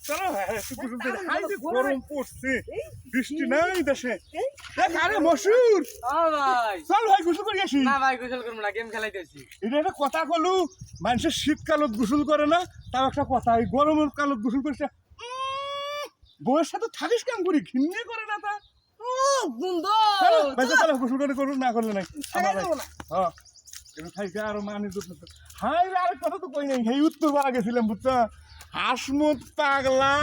চলো গরম পড়ছে, বৃষ্টি নাই দেশে। আরে মশুর, চল ভাই গোসল করে আসি। না ভাই গোসল করবো না, গেম খেলাইতেছি। এটা একটা কথা কলু, মানুষের শীতকালত গোসল করে না, তাও একটা কথা, এই গরমের কালত গোসল করছে। বউয়ের সাথে থাকিস কেমন করি, ঘিন্নে করে না তা। গোসল করে করুন, না করলে নাই হ্যাঁ খাইছে আরো মানে হাই আর কথা তো কই নাই। সেই উত্তর পাড়া গেছিলাম বুঝছো, হাসমত পাগলা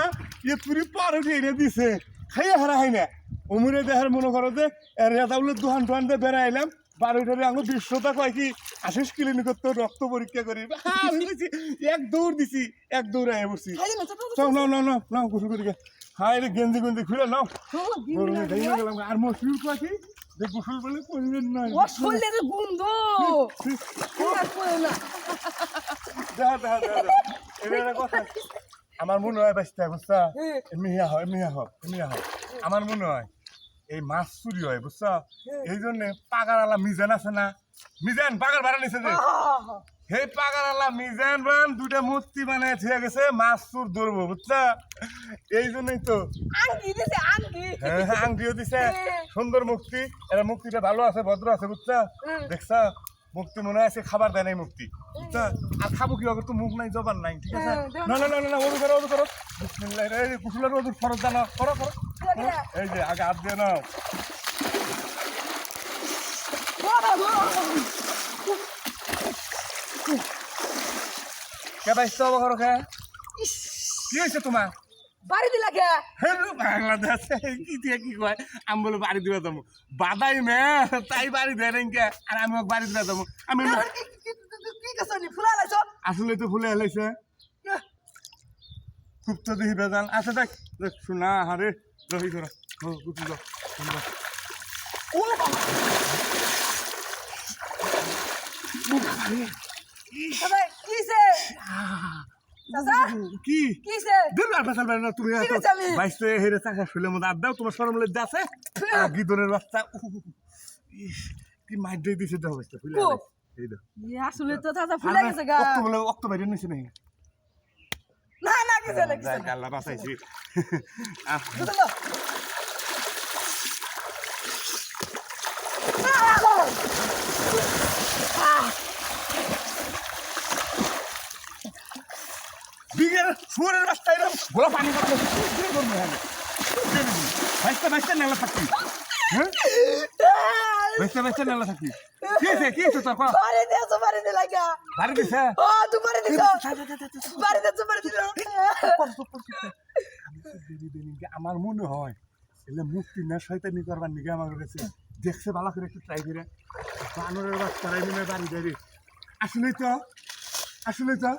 ইয়ে তুরি পারে এনে দিছে, খাইয়া হারা হয় না অমরে দেহার মনে করো যে রেজাউলের দোকান টোহান দিয়ে বেড়াইলাম বারোটারে আঙু বিশ্বতা কয় কি আসিস ক্লিনিকের তো রক্ত পরীক্ষা করি। এক দৌড় দিছি, এক দৌড় আয় বসছি। নাও নাও নাও নাও গোসল করি হাই রে গেঞ্জি গেঞ্জি খুলে নাও গেলাম। আর মশুর পাখি যে গোসল বলে করবেন না, আমার মনে হয় বাঁচতে বুঝছা, মিয়া হয় মিয়া হোক মিয়া হোক। আমার মনে হয় এই মাছ চুরি হয় বুঝছা, এই জন্য পাগার আলা মিজান আছে না, মিজান পাগার ভাড়া নিছে যে, সেই পাগার আলা মিজান বান দুইটা মূর্তি বানায় ঠিক গেছে, মাছ চুর ধরবো বুঝছা। এই জন্যই তো আংটিও দিছে, সুন্দর মুক্তি। এরা মুক্তিটা ভালো আছে, ভদ্র আছে বুঝছা। দেখছা মুক্তি মনে আছে খাবার দেয় নাই মুক্তি বুঝছা। আর খাবো কি হবে, তো মুখ নাই জবান নাই, ঠিক আছে। না না না না ওরু করো ওরু করো, বিসমিল্লাহ রে কুসুলের ওদুর ফরজ জানা করো করো। এই যে আগে হাত দিয়ে নাও। কে বাইসতে হবে করো কে, কি হয়েছে তোমার বাড়ি দিলা কে? বাংলাদেশ কি দিয়ে কি কয়, আমি বলে বাড়ি দিবা যাবো বাদাই মে তাই বাড়ি দেয় নাই কে, আর আমি বাড়ি দিবা যাবো। আমি আসলে তো ফুলে হেলাইছে খুব তো দেখি বেজান। আচ্ছা দেখ দেখ শোনা হারে রহি করা গুটি যাও কি তুমি বাইশে হেরে চাকা শুলে মধ্যে আড্ডাও তোমার সরম লজ্জা আছে। গিদনের বাচ্চা কি মাইর দিয়ে দিছে দেহ বাইশটা ফুলে আসলে তো দাদা ফুলে গেছে গা, বলে অক্ত বাইরে নিছে নাকি? না না কিছু না কিছু না, আল্লাহ বাঁচাইছি। বিঘের শুয়ারের রাস্তা এরকম গোলা পানি কাটলে বাইশটা বাইশটা নেলা থাকি, হ্যাঁ বাইশটা বাইশটা নেলা থাকি। কি হয়েছে কি হয়েছে তোর বাড়ি দিছো বাড়ি দিলা কে? বাড়ি দিছে ও তুই বাড়ি দিছো বাড়ি দিছো বাড়ি দিছো। আমার মনে হয় এলে মুক্তি না শয়তানি করবার নিকে আমার কাছে দেখছে ভালো করে একটু ট্রাই করে বানরের বাচ্চারাই মনে হয় বাড়ি দেয়। আসলেই তো আসলেই তো